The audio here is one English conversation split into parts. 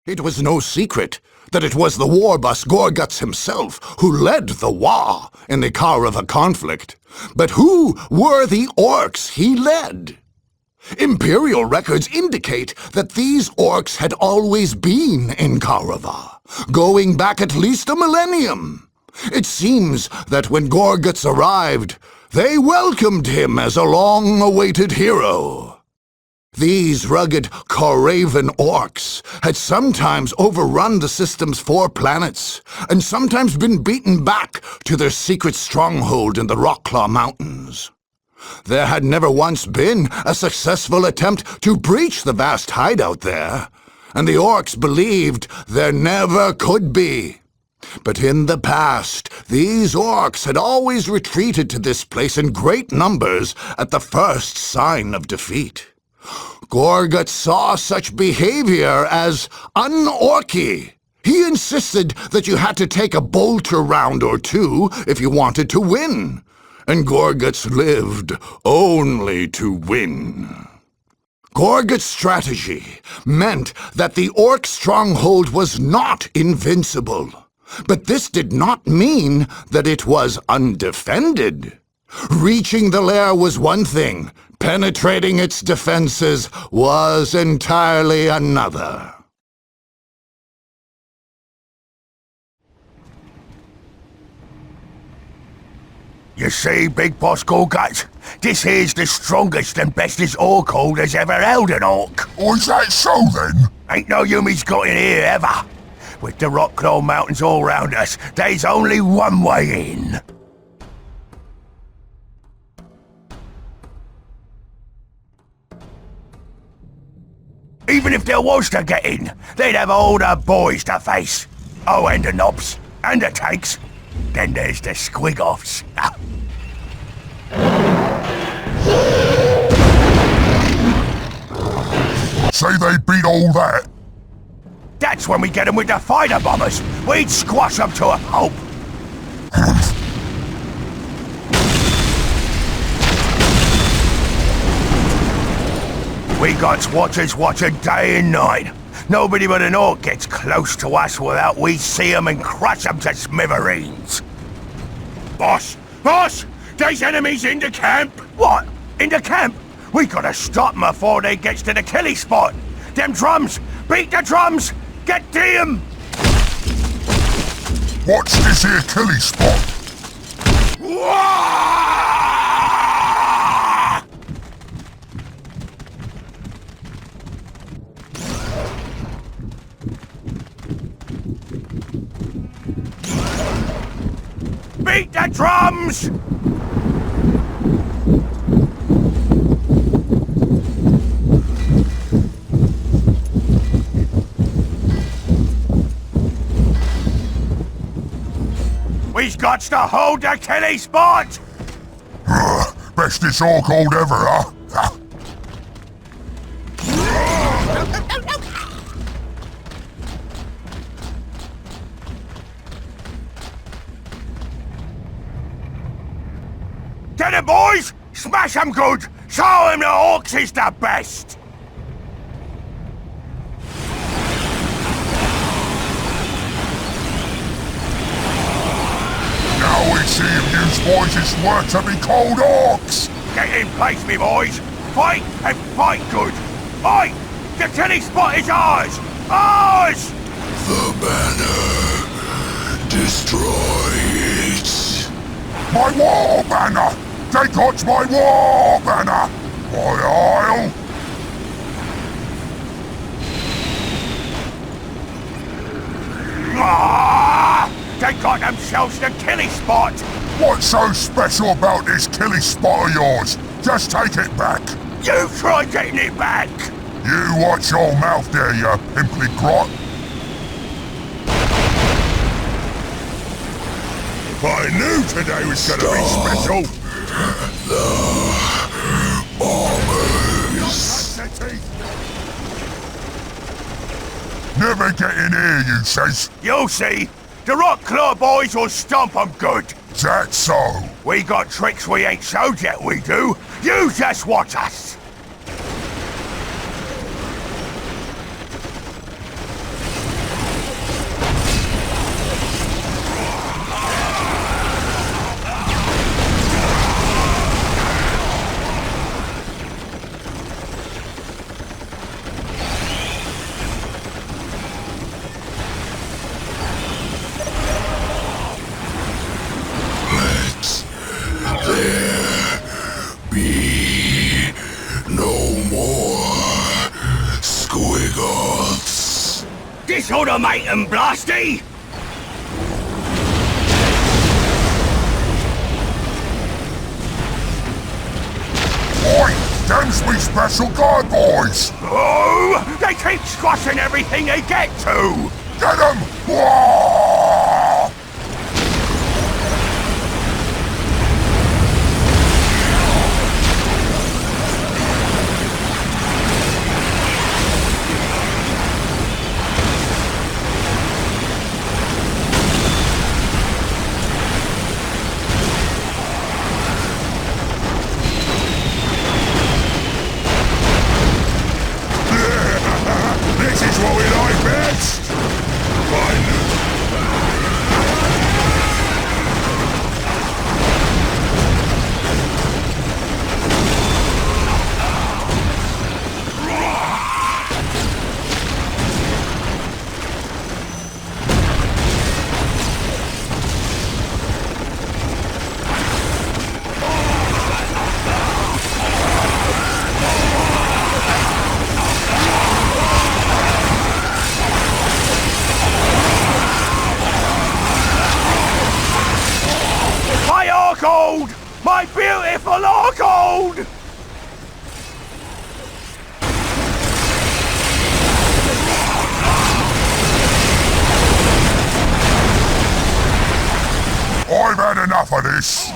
It was no secret that it was the war boss Gorgutz himself who led the Wa in the Kaurava conflict. But who were the Orks he led? Imperial records indicate that these Orks had always been in Kaurava, going back at least a millennium. It seems that when Gorgutz arrived, they welcomed him as a long-awaited hero. These rugged Kauravan Orks had sometimes overrun the system's 4 planets, and sometimes been beaten back to their secret stronghold in the Rockclaw Mountains. There had never once been a successful attempt to breach the vast hideout there, and the Orks believed there never could be. But in the past, these Orks had always retreated to this place in great numbers at the first sign of defeat. Gorgutz saw such behavior as un-Orky. He insisted that you had to take a bolter round or 2 if you wanted to win. And Gorgutz lived only to win. Gorgutz's strategy meant that the Ork stronghold was not invincible. But this did not mean that it was undefended. Reaching the lair was one thing. Penetrating its defenses was entirely another. You see, Big Boss Gorgutz, this here's the strongest and bestest Ork horde has ever held an Ork. Oh, is that so then? Ain't no Yumi's got in here ever. With the Rockclaw Mountains all round us, there's only one way in. Even if there was to get in, they'd have all the boys to face. Oh, and the knobs, and the tanks. Then there's the squig-offs. Say they beat all that? That's when we get them with the fighter bombers. We'd squash them to a pulp. We got watchers watching day and night. Nobody but an Ork gets close to us without we see them and crush them to smithereens. Boss! Boss! There's enemies in the camp! What? In the camp? We gotta stop them before they gets to the killing spot. Them drums! Beat the drums! Get to him! What's this here killing spot? Beat the drums! We've got to hold the killing spot! Bestest Ork horde ever, huh? Get it, boys! Smash them good! Show them the Orks is the best! Now we see if yous boys is worth to be called Orks! Get in place, me boys! Fight and fight good! Fight! The killing spot is ours! Ours! The banner. Destroy it. My war banner! They got my war banner! Boreale! Ah! They got themselves the killing spot! What's so special about this killing spot of yours? Just take it back! You try getting it back! You watch your mouth there, you pimply grot! I knew today was gonna be special! The bombers. Never get in here, you says! You'll see! The Rockclaw boys will stomp them good! That's so! We got tricks we ain't showed yet, we do! You just watch us! This ought to make 'em blasty! Oi! Them's me special guard boys! Oh! They keep squashing everything they get to! Get 'em! Whoa! This is what we like best! Fine. My Ork! My beautiful Ork! I've had enough of this!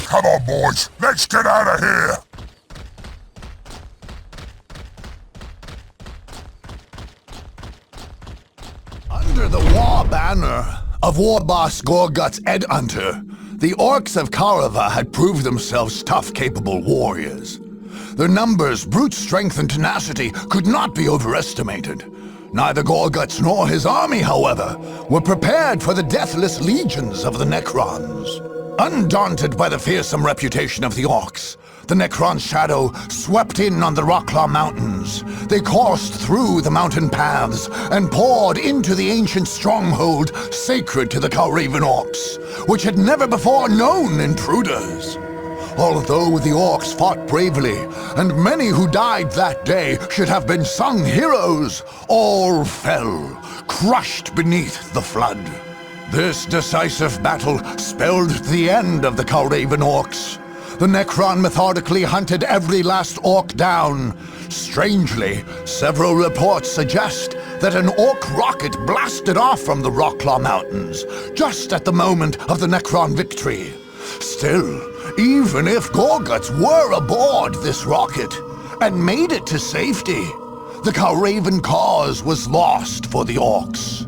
Come on, boys, let's get out of here! Under the war banner of war boss Gorgutz and Unter, the Orks of Kaurava had proved themselves tough, capable warriors. Their numbers, brute strength, and tenacity could not be overestimated. Neither Gorgutz nor his army, however, were prepared for the deathless legions of the Necrons. Undaunted by the fearsome reputation of the Orks, the Necron shadow swept in on the Rockclaw Mountains. They coursed through the mountain paths and poured into the ancient stronghold sacred to the Kauravan Orks, which had never before known intruders. Although the Orks fought bravely, and many who died that day should have been sung heroes, all fell, crushed beneath the flood. This decisive battle spelled the end of the Kauravan Orks. The Necron methodically hunted every last Ork down. Strangely, several reports suggest that an Ork rocket blasted off from the Rockclaw Mountains, just at the moment of the Necron victory. Still, even if Gorgutz were aboard this rocket and made it to safety, the Kauravan cause was lost for the Orks.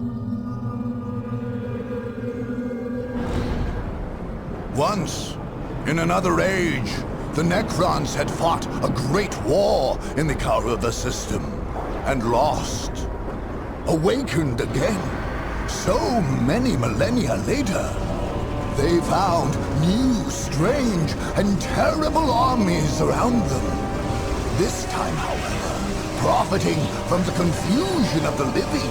Once, in another age, the Necrons had fought a great war in the Kaurava system and lost. Awakened again, so many millennia later, they found new, strange, and terrible armies around them. This time, however, profiting from the confusion of the living,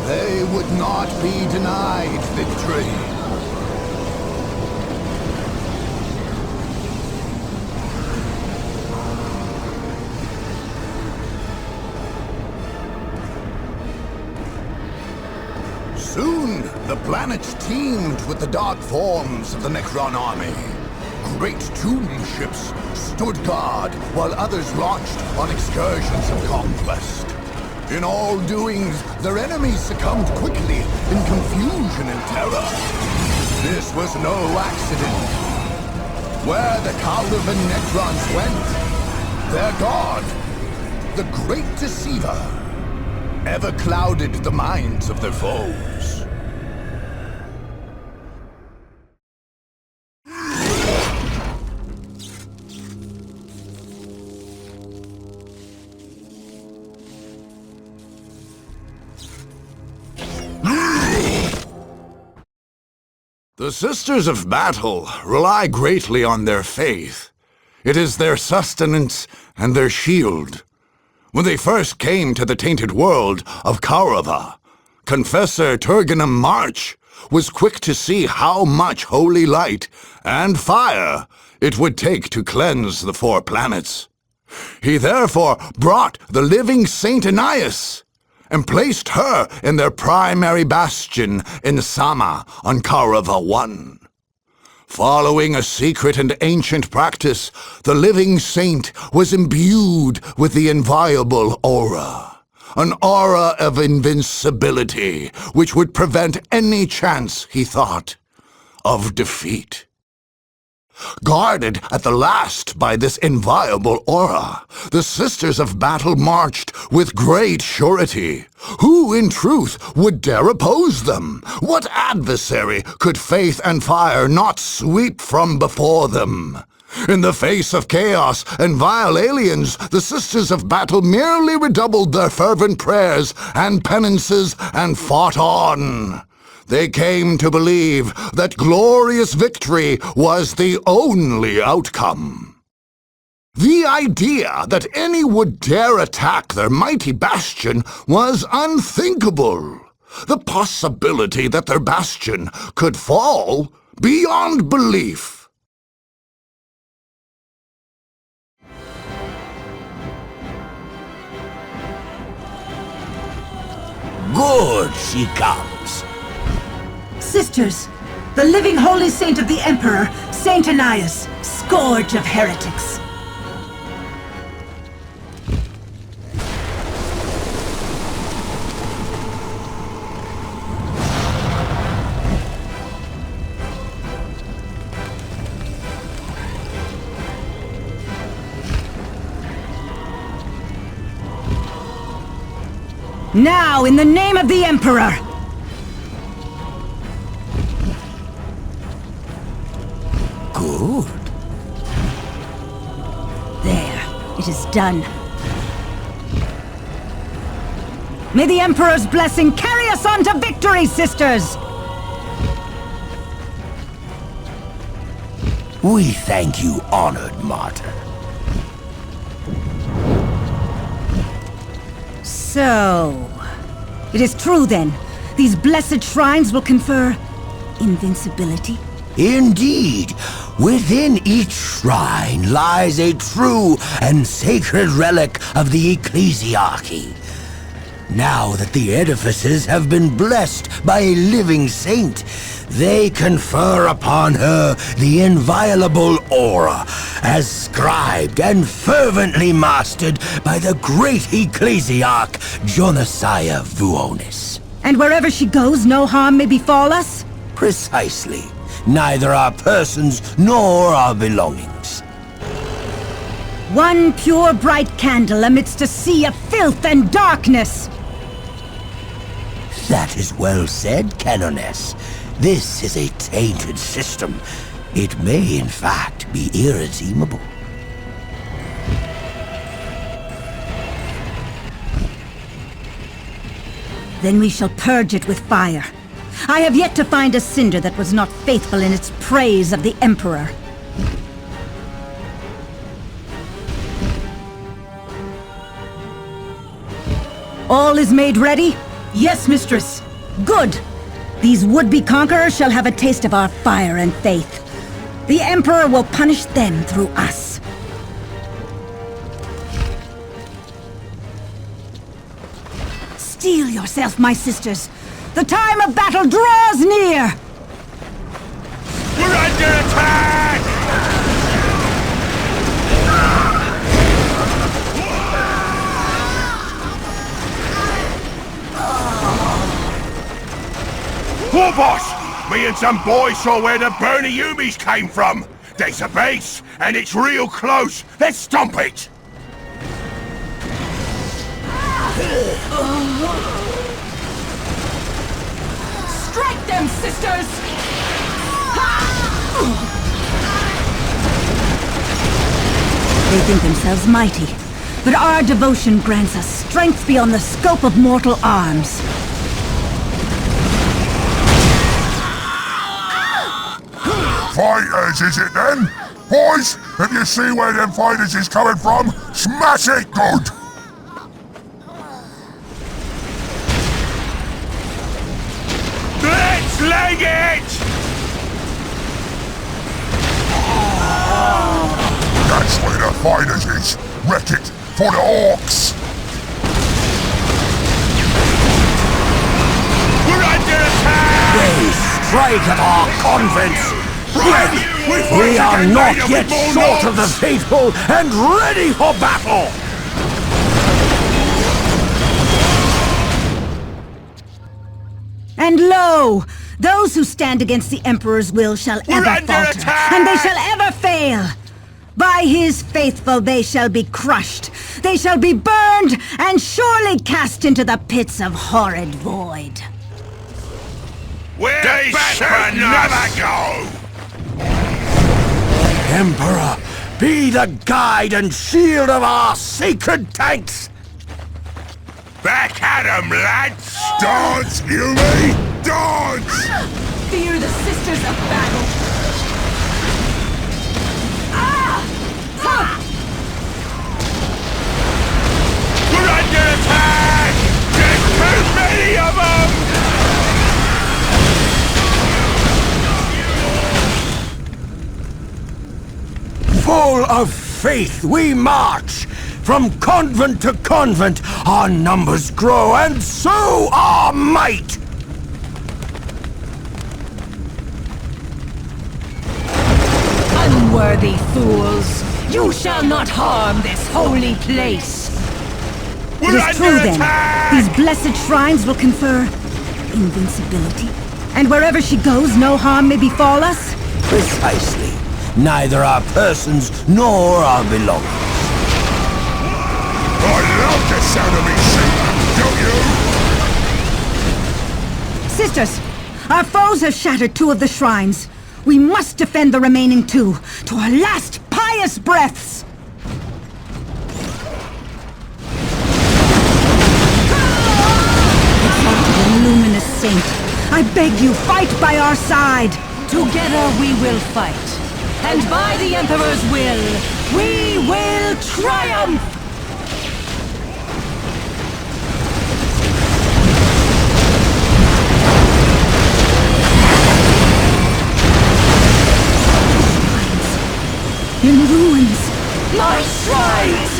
they would not be denied victory. Soon, the planet teemed with the dark forms of the Necron army. Great tomb ships stood guard while others launched on excursions of conquest. In all doings, their enemies succumbed quickly in confusion and terror. This was no accident. Where the Kauravan Necrons went, their god, the Great Deceiver, ever clouded the minds of their foes. The Sisters of Battle rely greatly on their faith. It is their sustenance and their shield. When they first came to the tainted world of Kaurava, Confessor Turganum March was quick to see how much holy light and fire it would take to cleanse the four planets. He therefore brought the living Saint Anais and placed her in their primary bastion in Sama on Kaurava 1. Following a secret and ancient practice, the living saint was imbued with the inviolable aura, an aura of invincibility which would prevent any chance, he thought, of defeat. Guarded at the last by this inviolable aura, the Sisters of Battle marched with great surety. Who, in truth, would dare oppose them? What adversary could faith and fire not sweep from before them? In the face of chaos and vile aliens, the Sisters of Battle merely redoubled their fervent prayers and penances and fought on. They came to believe that glorious victory was the only outcome. The idea that any would dare attack their mighty bastion was unthinkable. The possibility that their bastion could fall beyond belief. Good, she comes. Sisters, the living holy saint of the Emperor, Saint Anais, scourge of heretics. Now, in the name of the Emperor! Good. There, it is done. May the Emperor's blessing carry us on to victory, sisters! We thank you, honored martyr. So... it is true, then. These blessed shrines will confer invincibility? Indeed, within each shrine lies a true and sacred relic of the ecclesiarchy. Now that the edifices have been blessed by a living saint, they confer upon her the inviolable aura, as scribed and fervently mastered by the great ecclesiarch Jonasiah Vuonis. And wherever she goes, no harm may befall us? Precisely. Neither our persons nor our belongings. One pure bright candle amidst a sea of filth and darkness! That is well said, Canoness. This is a tainted system. It may, in fact, be irredeemable. Then we shall purge it with fire. I have yet to find a cinder that was not faithful in its praise of the Emperor. All is made ready? Yes, mistress. Good. These would-be conquerors shall have a taste of our fire and faith. The Emperor will punish them through us. Steel yourself, my sisters. The time of battle draws near! We're under attack! War boss! Me and some boys saw where the Bernie Yumis came from. There's a base, and it's real close. Let's stomp it! Strike them, sisters! They think themselves mighty, but our devotion grants us strength beyond the scope of mortal arms. Fighters, is it then? Boys, if you see where them fighters is coming from, smash it good! Let's leg it! That's where the fighters is. Wreck it for the Orks! We're under attack! They strike at our convents! We are not yet short of the faithful and ready for battle! And lo! Those who stand against the Emperor's will shall ever under falter, attack! and they shall ever fail! By his faithful they shall be crushed, they shall be burned, and surely cast into the pits of horrid void. We're They back shall for never go! Emperor, be the guide and shield of our sacred tanks! Back at 'em, lads! Dance, Yumi! Dance! Fear the Sisters of Battle! We're under attack! There's too many of them! Full of faith, we march! From convent to convent, our numbers grow, and so our might! Unworthy fools! You shall not harm this holy place! We're It is true, under then. attack! These blessed shrines will confer invincibility. And wherever she goes, no harm may befall us? Precisely. Neither our persons nor our belongings. I love the sound of me shooting, don't you? Sisters, our foes have shattered 2 of the shrines. We must defend the remaining 2 to our last pious breaths! Exalted luminous saint, I beg you, fight by our side! Together we will fight, and by the Emperor's will, we will triumph! In ruins! My shrines!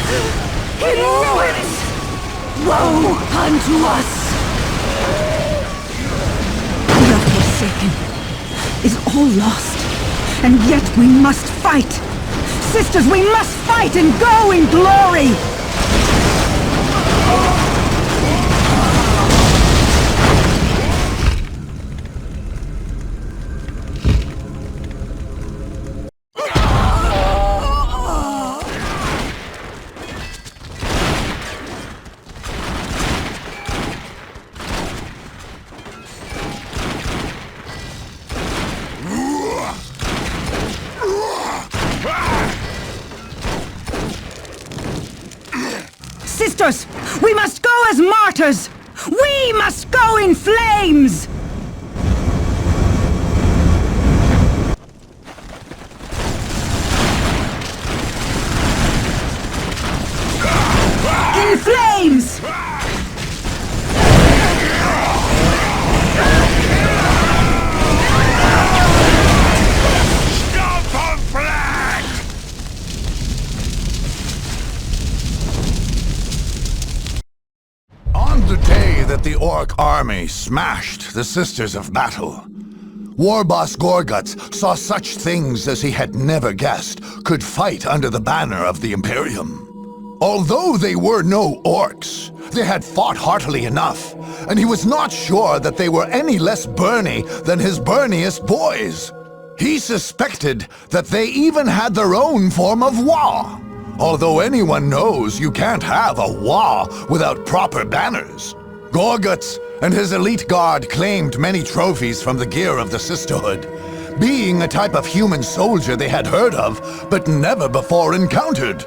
In ruins! Woe unto us! We are forsaken. Is all lost. And yet we must fight! Sisters, we must fight and go in glory! Sisters, we must go as martyrs! We must go in flames! In flames! Stomp on flat! On the day that the Orc army smashed the Sisters of Battle, War Boss Gorgutz saw such things as he had never guessed could fight under the banner of the Imperium. Although they were no Orcs, they had fought heartily enough, and he was not sure that they were any less burny than his burniest boys. He suspected that they even had their own form of Wa. Although anyone knows you can't have a Wa without proper banners. Gorgutz and his elite guard claimed many trophies from the gear of the Sisterhood, being a type of human soldier they had heard of, but never before encountered.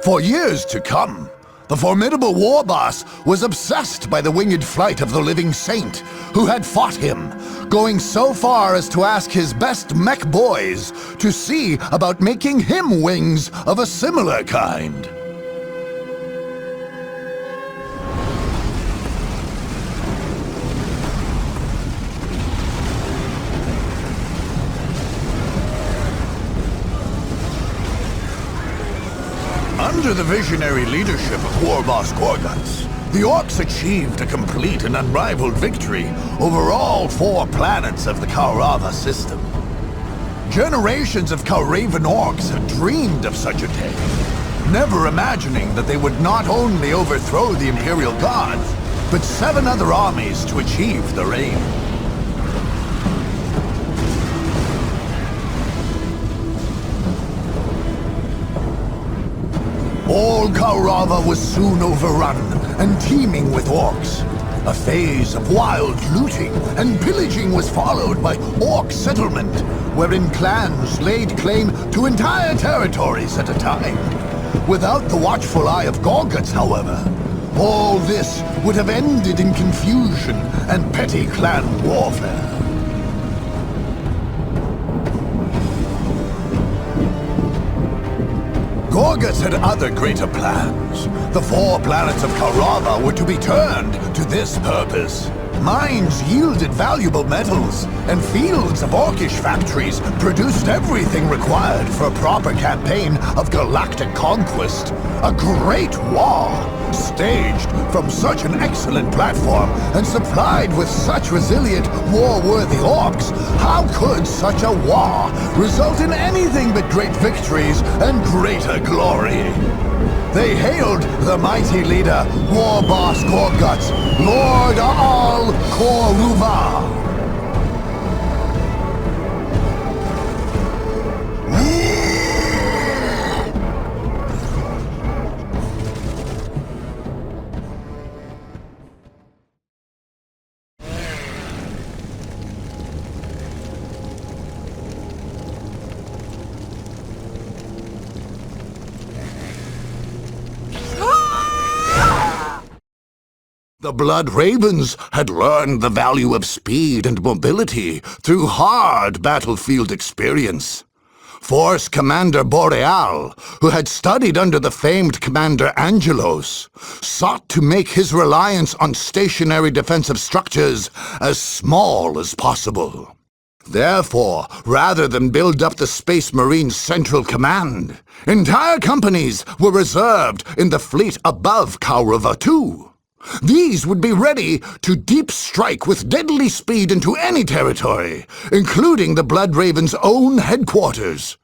For years to come, the formidable war boss was obsessed by the winged flight of the living saint, who had fought him, going so far as to ask his best mech boys to see about making him wings of a similar kind. Under the visionary leadership of War Boss Gorgutz, the Orks achieved a complete and unrivaled victory over all 4 planets of the Kaurava system. Generations of Kauravan Orks had dreamed of such a day, never imagining that they would not only overthrow the Imperial Guards, but 7 other armies to achieve their aim. All Kaurava was soon overrun and teeming with Orks. A phase of wild looting and pillaging was followed by Ork settlement, wherein clans laid claim to entire territories at a time. Without the watchful eye of Gorgutz, however, all this would have ended in confusion and petty clan warfare. Gorgutz had other greater plans. The 4 planets of Kaurava were to be turned to this purpose. Mines yielded valuable metals, and fields of Orkish factories produced everything required for a proper campaign of galactic conquest. A great war, staged from such an excellent platform and supplied with such resilient, war-worthy Orks. How could such a war result in anything but great victories and greater glory? They hailed the mighty leader, War Boss Gorgutz, Lord Al Kaurava. The Blood Ravens had learned the value of speed and mobility through hard battlefield experience. Force Commander Boreale, who had studied under the famed Commander Angelos, sought to make his reliance on stationary defensive structures as small as possible. Therefore, rather than build up the Space Marines' Central Command, entire companies were reserved in the fleet above Kaurava II. These would be ready to deep strike with deadly speed into any territory, including the Blood Raven's own headquarters.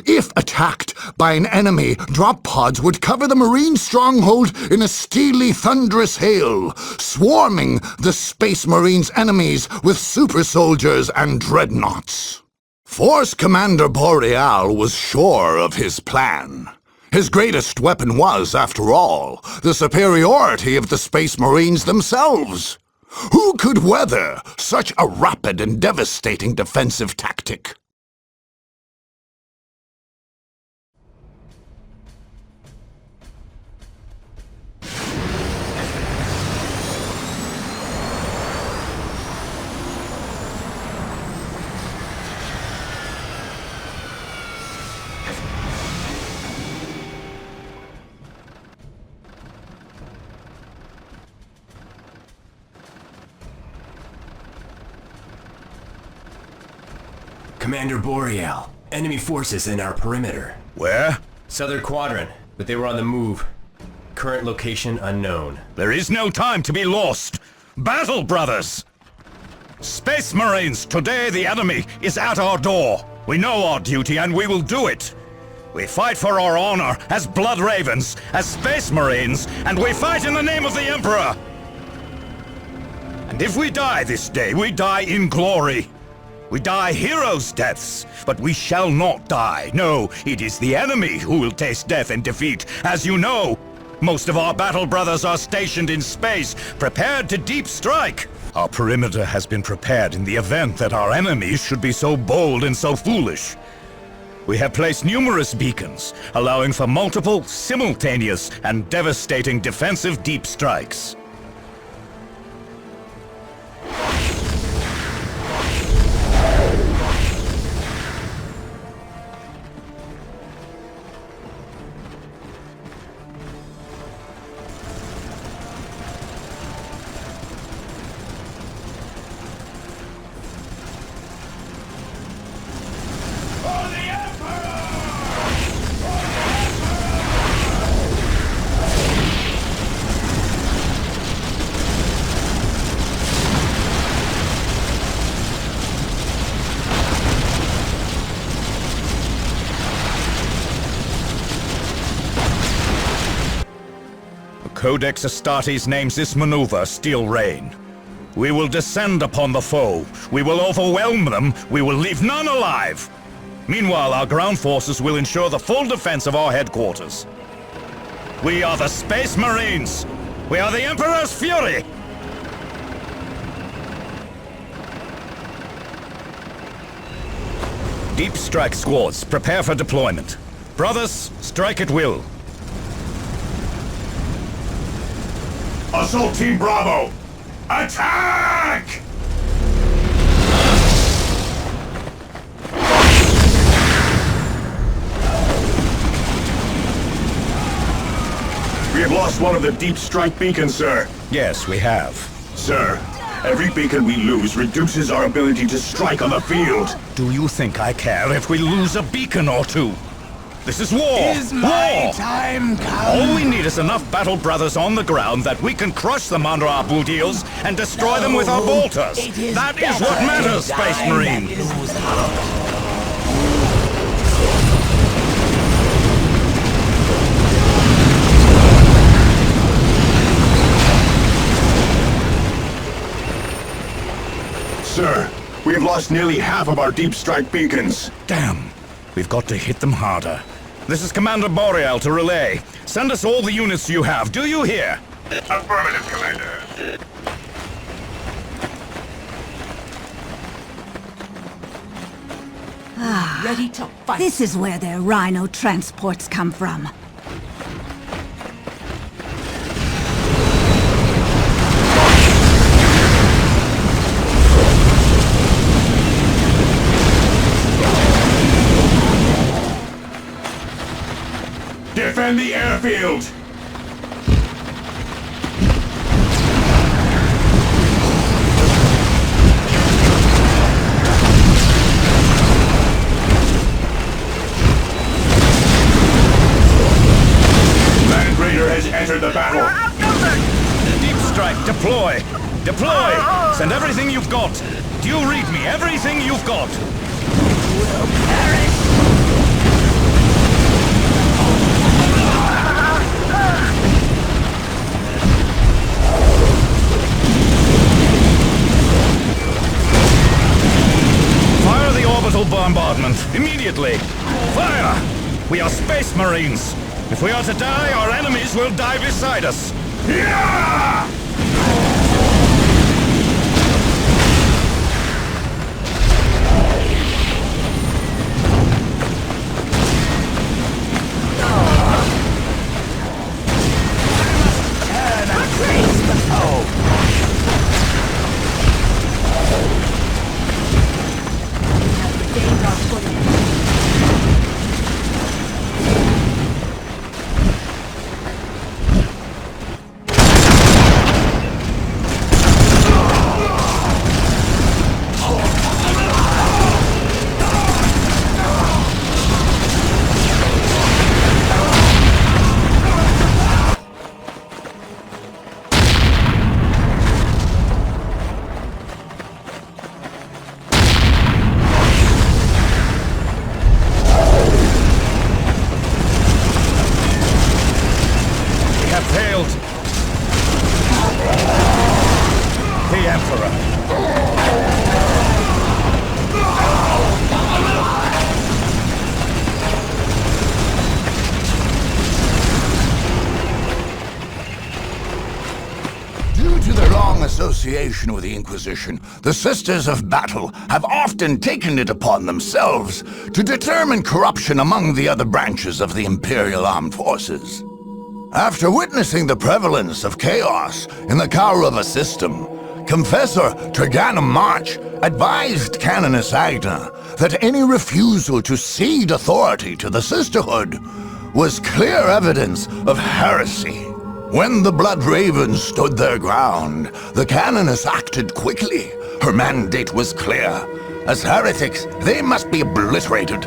If attacked by an enemy, drop pods would cover the Marine stronghold in a steely, thunderous hail, swarming the Space Marines' enemies with super soldiers and dreadnoughts. Force Commander Boreale was sure of his plan. His greatest weapon was, after all, the superiority of the Space Marines themselves. Who could weather such a rapid and devastating defensive tactic? Commander Boreale, enemy forces in our perimeter. Where? Southern Quadrant, but they were on the move. Current location unknown. There is no time to be lost. Battle, brothers! Space Marines, today the enemy is at our door. We know our duty and we will do it. We fight for our honor as Blood Ravens, as Space Marines, and we fight in the name of the Emperor. And if we die this day, we die in glory. We die heroes' deaths, but we shall not die. No, it is the enemy who will taste death and defeat. As you know, most of our battle brothers are stationed in space, prepared to deep strike. Our perimeter has been prepared in the event that our enemies should be so bold and so foolish. We have placed numerous beacons, allowing for multiple, simultaneous, and devastating defensive deep strikes. Codex Astartes names this maneuver Steel Rain. We will descend upon the foe. We will overwhelm them. We will leave none alive. Meanwhile, our ground forces will ensure the full defense of our headquarters. We are the Space Marines. We are the Emperor's Fury. Deep strike squads, prepare for deployment. Brothers, strike at will. Assault Team Bravo! Attack! We have lost one of the deep strike beacons, sir. Yes, we have. Sir, every beacon we lose reduces our ability to strike on the field. Do you think I care if we lose a beacon or two? This is war! Is my War! time come? All we need is enough battle brothers on the ground that we can crush them under our boot heels and destroy them with our bolters. That is what matters, Space Marine! Sir, we have lost nearly half of our deep strike beacons. Damn. We've got to hit them harder. This is Commander Boreale to relay. Send us all the units you have, do you hear? Affirmative, Commander. Ready to fight. This is where their rhino transports come from. Defend the airfield! Land Raider has entered the battle! Deep strike, deploy! Deploy! Send everything you've got! Do you read me? Everything you've got! Fire the orbital bombardment, immediately! Fire! We are Space Marines! If we are to die, our enemies will die beside us! Yeah! Association with the Inquisition, the Sisters of Battle have often taken it upon themselves to determine corruption among the other branches of the Imperial Armed Forces. After witnessing the prevalence of chaos in the Kaurava system, Confessor Triganum March advised Canoness Agna that any refusal to cede authority to the Sisterhood was clear evidence of heresy. When the Blood Ravens stood their ground, the Canoness acted quickly. Her mandate was clear. As heretics, they must be obliterated.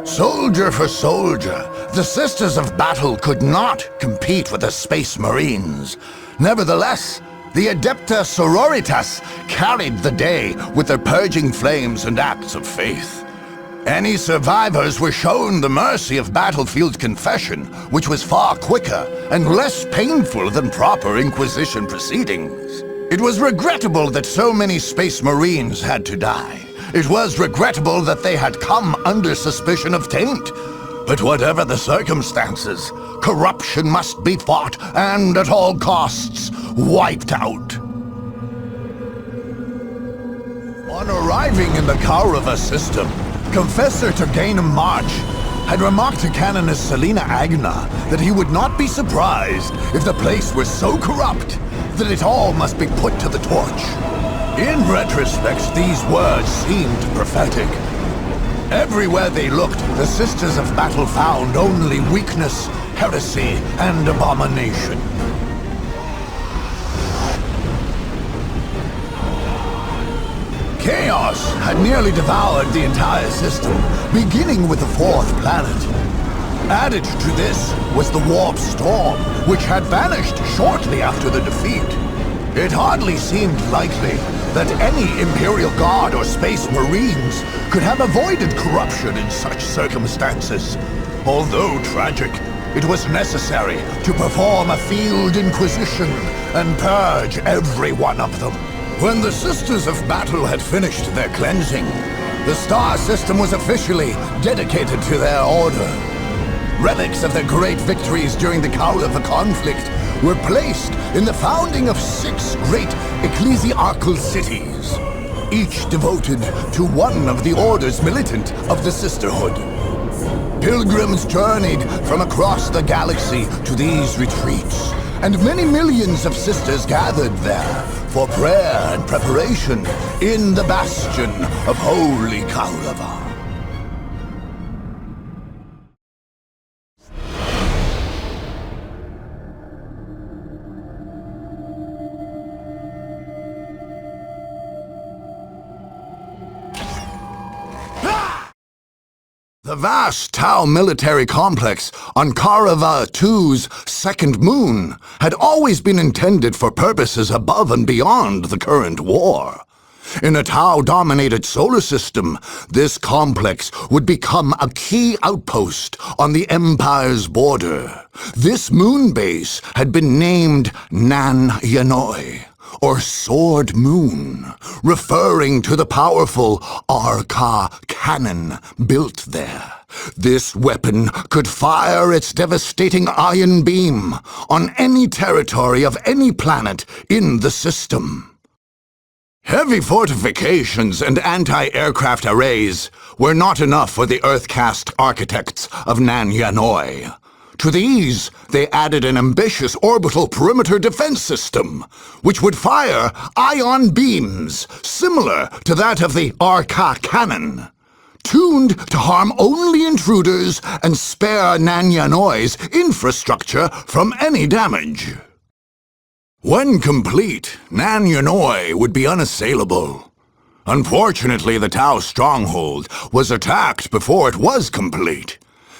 Soldier for soldier, the Sisters of Battle could not compete with the Space Marines. Nevertheless, the Adepta Sororitas carried the day with their purging flames and acts of faith. Any survivors were shown the mercy of battlefield confession, which was far quicker and less painful than proper Inquisition proceedings. It was regrettable that so many Space Marines had to die. It was regrettable that they had come under suspicion of taint. But whatever the circumstances, corruption must be fought and at all costs wiped out. On arriving in the Kaurava system, Confessor Terganum March had remarked to Canoness Selena Agna that he would not be surprised if the place were so corrupt that it all must be put to the torch. In retrospect, these words seemed prophetic. Everywhere they looked, the Sisters of Battle found only weakness, heresy, and abomination. Chaos had nearly devoured the entire system, beginning with the fourth planet. Added to this was the warp storm, which had vanished shortly after the defeat. It hardly seemed likely that any Imperial Guard or Space Marines could have avoided corruption in such circumstances. Although tragic, it was necessary to perform a field inquisition and purge every one of them. When the Sisters of Battle had finished their cleansing, the star system was officially dedicated to their order. Relics of their great victories during the Kaurava conflict were placed in the founding of 6 great ecclesiarchal cities, each devoted to one of the orders militant of the Sisterhood. Pilgrims journeyed from across the galaxy to these retreats, and many millions of sisters gathered there for prayer and preparation in the bastion of Holy Kaurava. The vast Tau military complex on Kaurava II's second moon had always been intended for purposes above and beyond the current war. In a Tau-dominated solar system, this complex would become a key outpost on the Empire's border. This moon base had been named Nan Yanoi, or Sword Moon, referring to the powerful Arca cannon built there. This weapon could fire its devastating ion beam on any territory of any planet in the system. Heavy fortifications and anti-aircraft arrays were not enough for the Earth-cast architects of Nan Yanoi. To these, they added an ambitious orbital perimeter defense system, which would fire ion beams similar to that of the Arca cannon, tuned to harm only intruders and spare Nan Yanoi's infrastructure from any damage. When complete, Nan Yanoi would be unassailable. Unfortunately, the Tau stronghold was attacked before it was complete.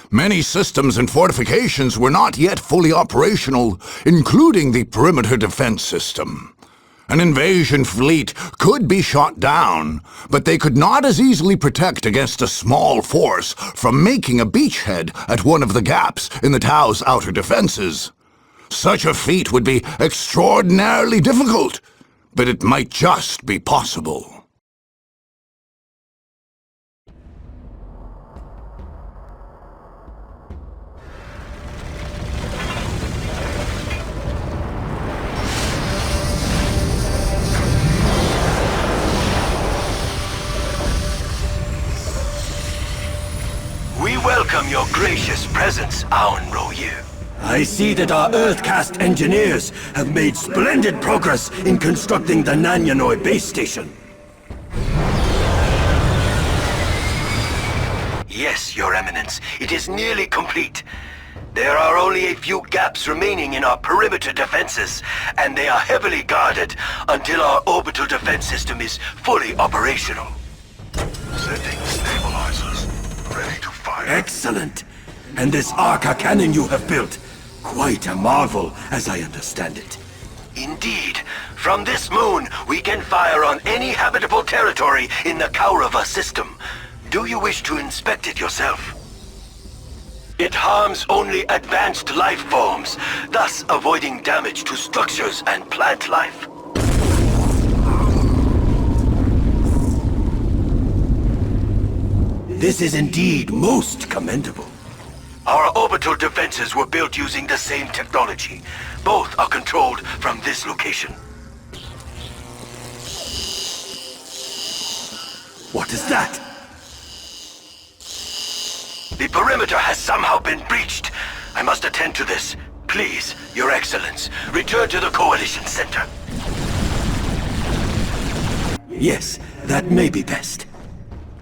Many systems and fortifications were not yet fully operational, including the perimeter defense system. An invasion fleet could be shot down, but they could not as easily protect against a small force from making a beachhead at one of the gaps in the Tau's outer defenses. Such a feat would be extraordinarily difficult, but it might just be possible. We welcome your gracious presence, Aun Royu. I see that our Earth-cast engineers have made splendid progress in constructing the Nan Yanoi base station. Yes, Your Eminence, it is nearly complete. There are only a few gaps remaining in our perimeter defenses, and they are heavily guarded until our orbital defense system is fully operational. Setting stabilizers. Ready to fire. Excellent! And this Arca cannon you have built, quite a marvel, as I understand it. Indeed. From this moon, we can fire on any habitable territory in the Kaurava system. Do you wish to inspect it yourself? It harms only advanced life forms, thus avoiding damage to structures and plant life. This is indeed most commendable. Our orbital defenses were built using the same technology. Both are controlled from this location. What is that? The perimeter has somehow been breached. I must attend to this. Please, Your Excellence, return to the Coalition Center. Yes, that may be best.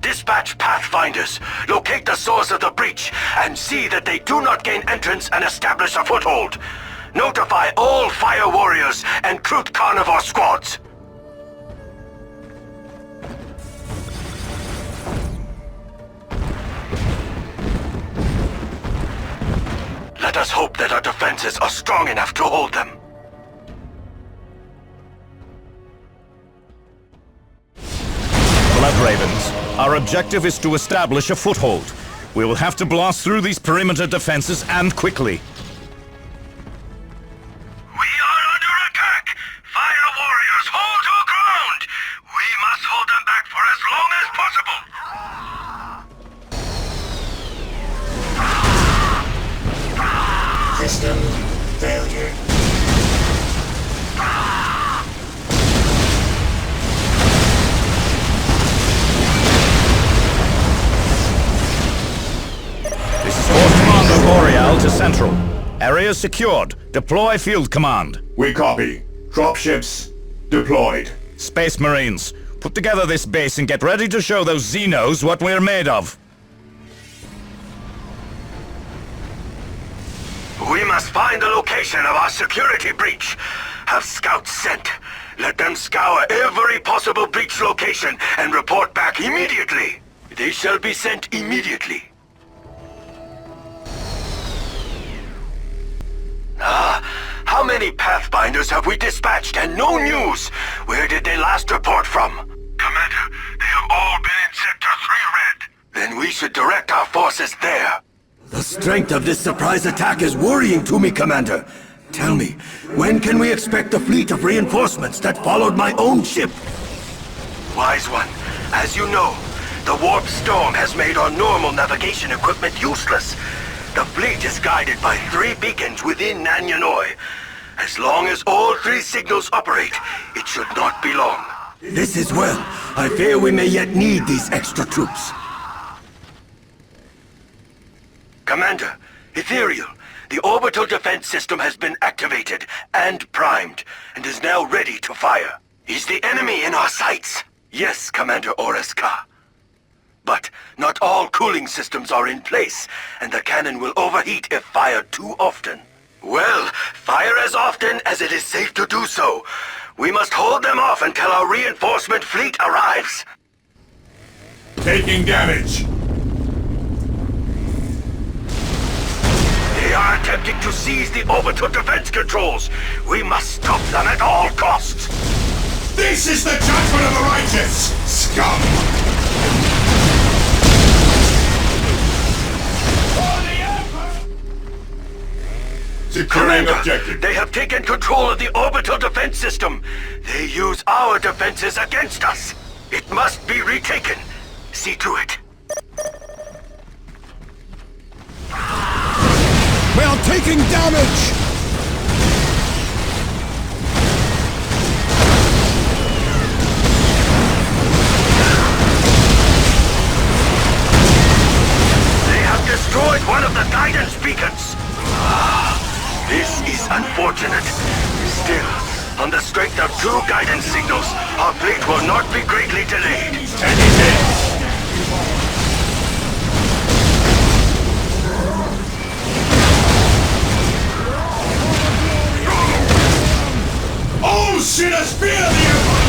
Dispatch Pathfinders, locate the source of the breach, and see that they do not gain entrance and establish a foothold. Notify all Fire Warriors and Crute Carnivore squads. Let us hope that our defenses are strong enough to hold them. Blood Ravens, our objective is to establish a foothold. We will have to blast through these perimeter defenses and quickly. We are under attack! Fire Warriors, hold your ground! We must hold them back for as long as possible! System failure. This is Force Commander Boreale to Central. Area secured. Deploy field command. We copy. Dropships deployed. Space Marines, put together this base and get ready to show those Xenos what we're made of. We must find the location of our security breach. Have scouts sent. Let them scour every possible breach location and report back immediately. They shall be sent immediately. How many Pathfinders have we dispatched and no news? Where did they last report from? Commander, they have all been in Sector 3 Red. Then we should direct our forces there. The strength of this surprise attack is worrying to me, Commander. Tell me, when can we expect the fleet of reinforcements that followed my own ship? Wise one, as you know, the warp storm has made our normal navigation equipment useless. The fleet is guided by 3 beacons within Nanyanoy. As long as all 3 signals operate, it should not be long. This is well. I fear we may yet need these extra troops. Commander, Ethereal, the orbital defense system has been activated and primed, and is now ready to fire. Is the enemy in our sights? Yes, Commander Oreska. But not all cooling systems are in place, and the cannon will overheat if fired too often. Well, fire as often as it is safe to do so. We must hold them off until our reinforcement fleet arrives. Taking damage. They are attempting to seize the orbital defense controls. We must stop them at all costs. This is the judgment of the righteous, scum! Securing objective. They have taken control of the orbital defense system. They use our defenses against us. It must be retaken. See to it. We are taking damage! They have destroyed one of the guidance beacons. This is unfortunate. Still, on the strength of 2 guidance signals, our fleet will not be greatly delayed. All sinners fear the Emperor!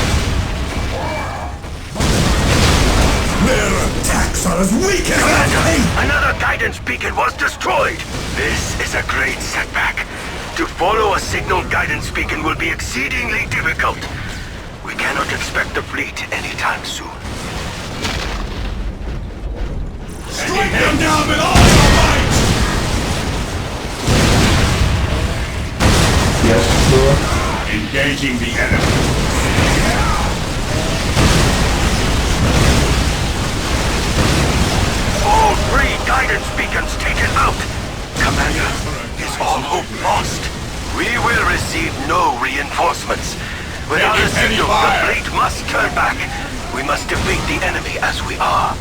Their attacks are as weak as Commander, another guidance beacon was destroyed. This is a great setback. To follow a signal guidance beacon will be exceedingly difficult. We cannot expect the fleet anytime soon. Strike them down with all your might! Yes, sir. Engaging the enemy. All 3 guidance beacons taken out! Commander, is all hope lost? We will receive no reinforcements. Without a signal, the fleet must turn back. We must defeat the enemy as we are.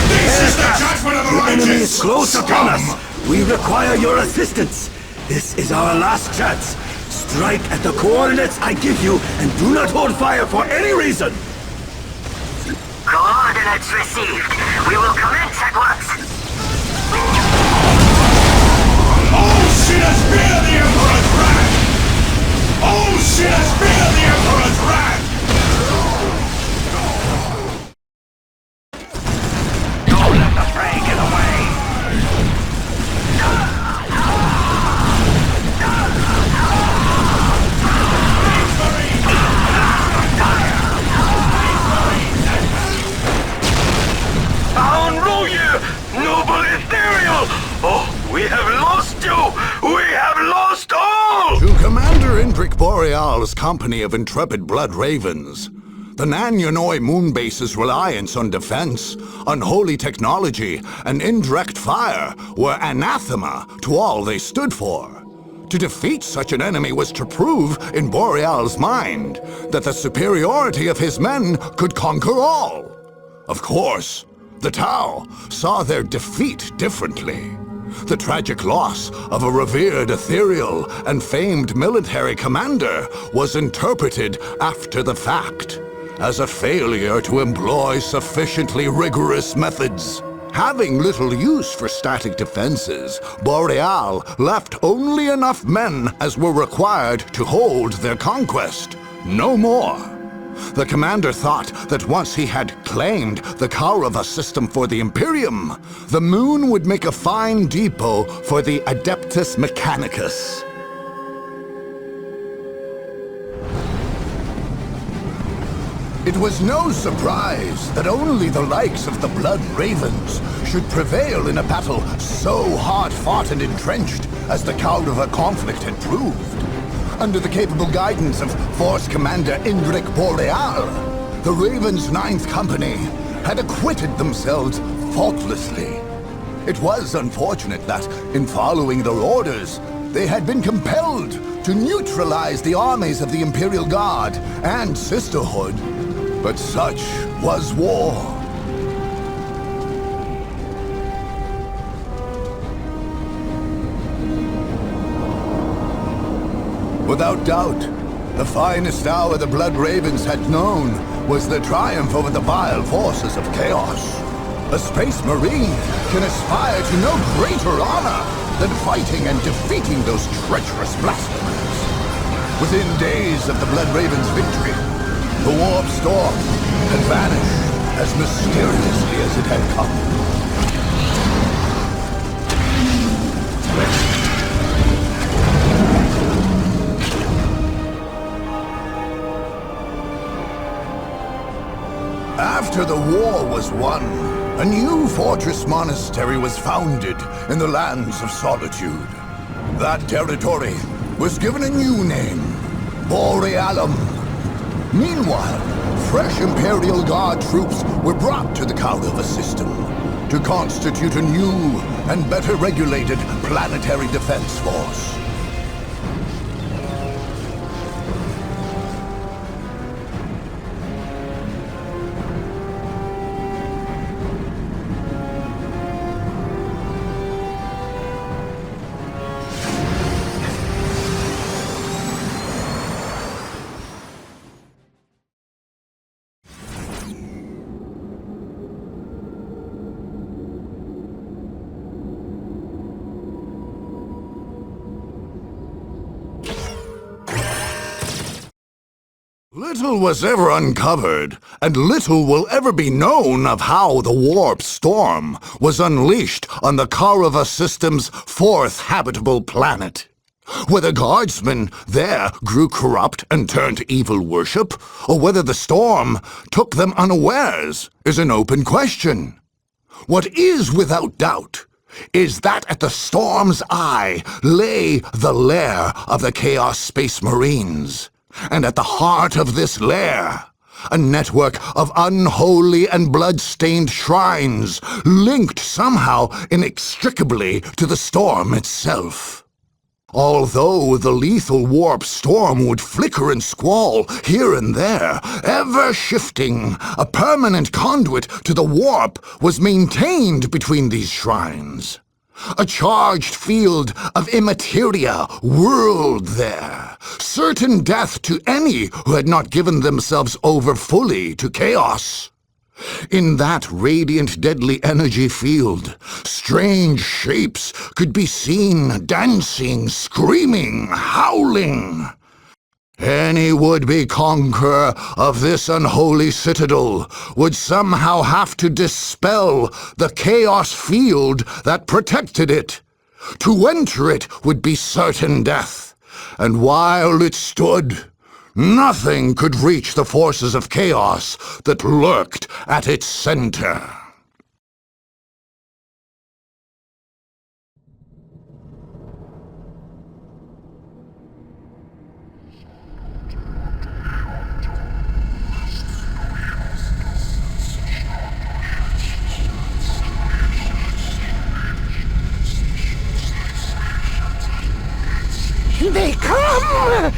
This is the judgment of the righteous! Enemy is close upon us! We require your assistance! This is our last chance! Strike at the coordinates I give you, and do not hold fire for any reason! Coordinates received. We will commence at once. Oh, shit has been the Emperor's wrath! Oh, shit has been the Emperor's wrath! Don't let the fray get away! Noble Ethereal! Oh, we have lost you! We have lost all! To Commander Indrick Boreale's company of intrepid blood ravens, the Nanyonoi Moonbase's reliance on defense, unholy technology, and indirect fire were anathema to all they stood for. To defeat such an enemy was to prove, in Boreale's mind, that the superiority of his men could conquer all. Of course, the Tau saw their defeat differently. The tragic loss of a revered ethereal and famed military commander was interpreted after the fact as a failure to employ sufficiently rigorous methods. Having little use for static defenses, Boreale left only enough men as were required to hold their conquest. No more. The commander thought that once he had claimed the Kaurava system for the Imperium, the moon would make a fine depot for the Adeptus Mechanicus. It was no surprise that only the likes of the Blood Ravens should prevail in a battle so hard-fought and entrenched as the Kaurava conflict had proved. Under the capable guidance of Force Commander Indrick Boreale, the Ravens' 9th Company had acquitted themselves faultlessly. It was unfortunate that, in following their orders, they had been compelled to neutralize the armies of the Imperial Guard and Sisterhood. But such was war. Without doubt, the finest hour the Blood Ravens had known was the triumph over the vile forces of chaos. A Space Marine can aspire to no greater honor than fighting and defeating those treacherous blasphemers. Within days of the Blood Ravens' victory, the Warp Storm had vanished as mysteriously as it had come. After the war was won, a new fortress monastery was founded in the lands of solitude. That territory was given a new name, Boreale. Meanwhile, fresh Imperial Guard troops were brought to the Kaurava system to constitute a new and better regulated planetary defense force. Little was ever uncovered, and little will ever be known of how the warp storm was unleashed on the Kaurava system's 4th habitable planet. Whether guardsmen there grew corrupt and turned to evil worship, or whether the storm took them unawares, is an open question. What is without doubt is that at the storm's eye lay the lair of the Chaos Space Marines, and at the heart of this lair, a network of unholy and blood-stained shrines linked somehow inextricably to the storm itself. Although the lethal warp storm would flicker and squall here and there, ever shifting, a permanent conduit to the warp was maintained between these shrines. A charged field of immateria whirled there, certain death to any who had not given themselves over fully to chaos. In that radiant deadly energy field, strange shapes could be seen dancing, screaming, howling. Any would-be conqueror of this unholy citadel would somehow have to dispel the chaos field that protected it. To enter it would be certain death, and while it stood, nothing could reach the forces of chaos that lurked at its center. They come!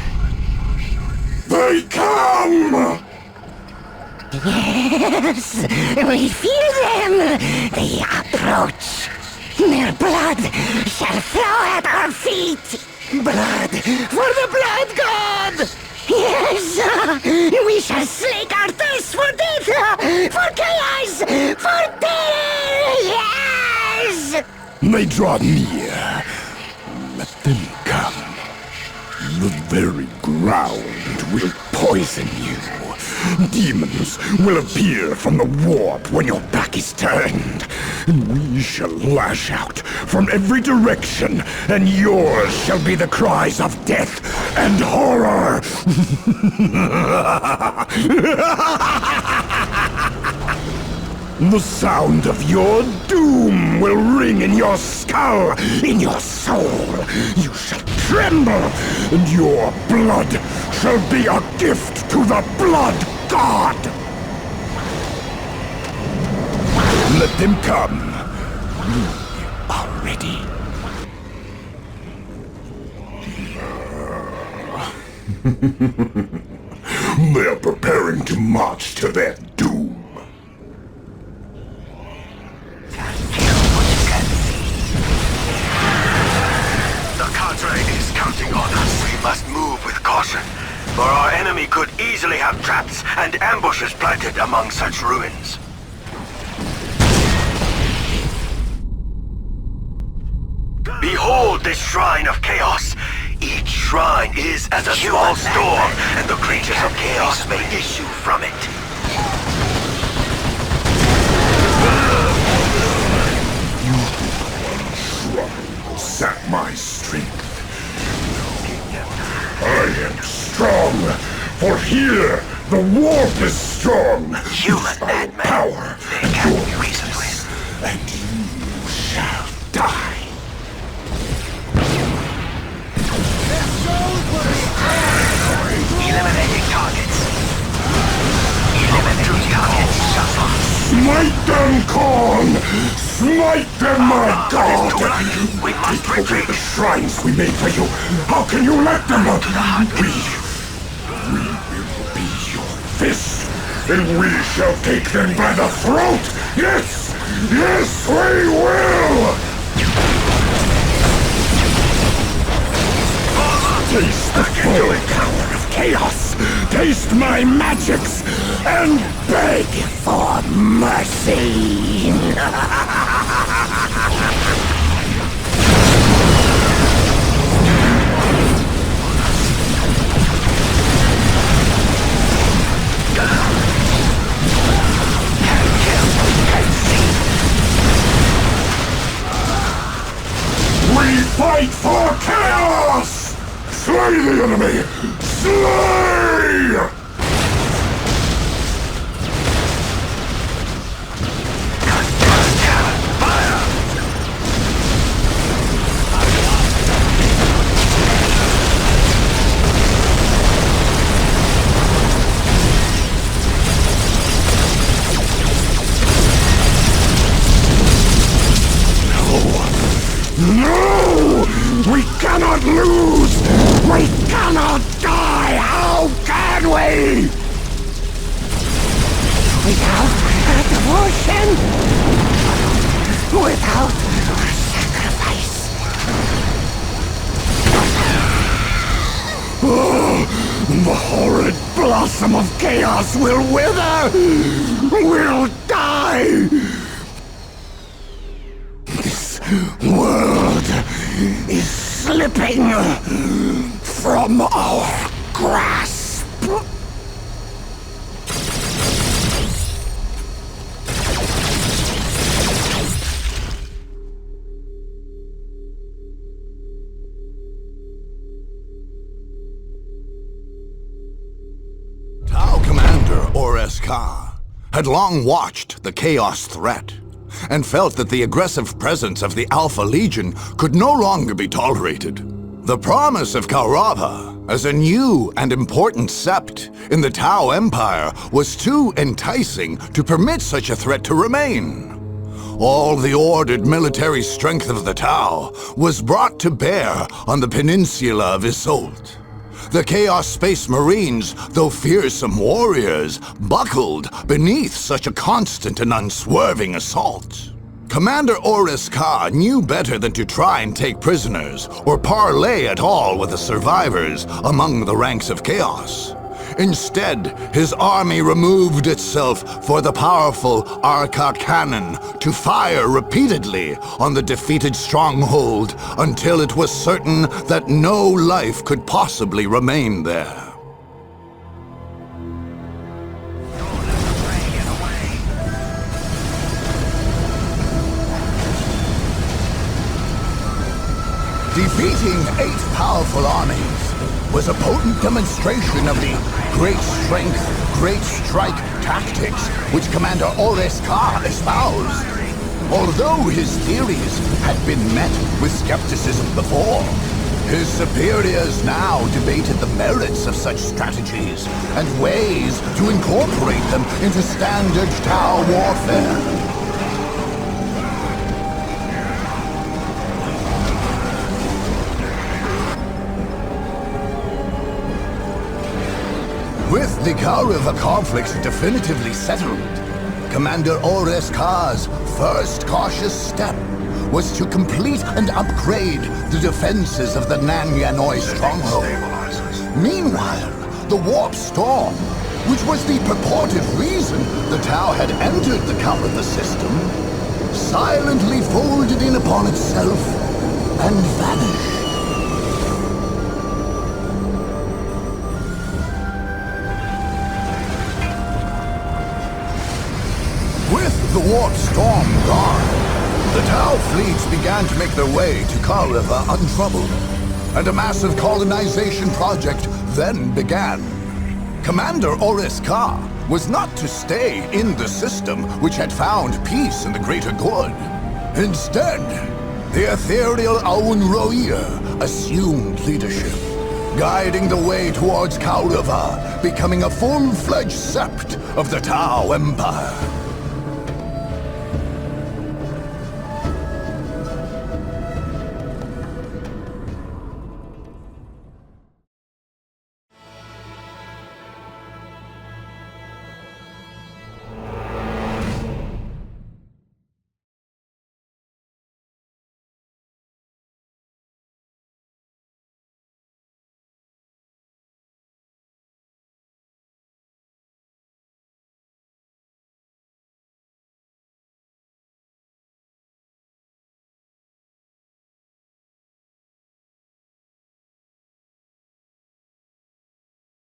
They come! Yes, we feel them. They approach. Their blood shall flow at our feet. Blood for the blood god! Yes, we shall slake our thirst for death, for chaos, for terror, yes! They draw near. Let them come. The very ground will poison you. Demons will appear from the warp when your back is turned. And we shall lash out from every direction, and yours shall be the cries of death and horror. The sound of your doom will ring in your skull, in your soul. You shall tremble, and your blood shall be a gift to the blood god. Let them come. We are ready. They're preparing to march to their doom. Is counting on us. We must move with caution, for our enemy could easily have traps and ambushes planted among such ruins. Behold this shrine of chaos. Each shrine is as a small storm, and the creatures of chaos may issue from it. Shrine sap my strength. I am strong, for here the warp is strong. Human madman. Power. They can't be reasoned with. And you shall die. Eliminating targets. Eliminating targets. Smite them, Korn! Smite them, my god! We must Take away retreat. the shrines we made for you. How can you let them up? We will be your fist, and we shall take them by the throat! Yes! Yes, we will! Taste the full power of chaos! Taste my magics! And beg for mercy! Slay the enemy! Slay! No! We cannot lose! We cannot die! How can we? Without devotion, without sacrifice. Oh, the horrid blossom of chaos will wither! Will die! This world is slipping from our grasp. Tau Commander Orks had long watched the Chaos threat, and felt that the aggressive presence of the Alpha Legion could no longer be tolerated. The promise of Kaurava as a new and important sept in the Tau Empire was too enticing to permit such a threat to remain. All the ordered military strength of the Tau was brought to bear on the peninsula of Isolde. The Chaos Space Marines, though fearsome warriors, buckled beneath such a constant and unswerving assault. Commander Orks knew better than to try and take prisoners, or parley at all with the survivors among the ranks of Chaos. Instead, his army removed itself for the powerful Arca cannon to fire repeatedly on the defeated stronghold until it was certain that no life could possibly remain there. Defeating 8 powerful armies was a potent demonstration of the great strength, great strike tactics which Commander Orks espoused. Although his theories had been met with skepticism before, his superiors now debated the merits of such strategies and ways to incorporate them into standard Tau warfare. With the Kaurava conflict definitively settled, Commander Orks' first cautious step was to complete and upgrade the defenses of the Nanyanoi stronghold. Meanwhile, the Warp Storm, which was the purported reason the Tau had entered the Kaurava system, silently folded in upon itself and vanished. With the Warp Storm gone, the Tau fleets began to make their way to Kaurava untroubled, and a massive colonization project then began. Commander Orks was not to stay in the system which had found peace and the greater good. Instead, the ethereal Aun Roir assumed leadership, guiding the way towards Kaurava, becoming a full-fledged sept of the Tau Empire.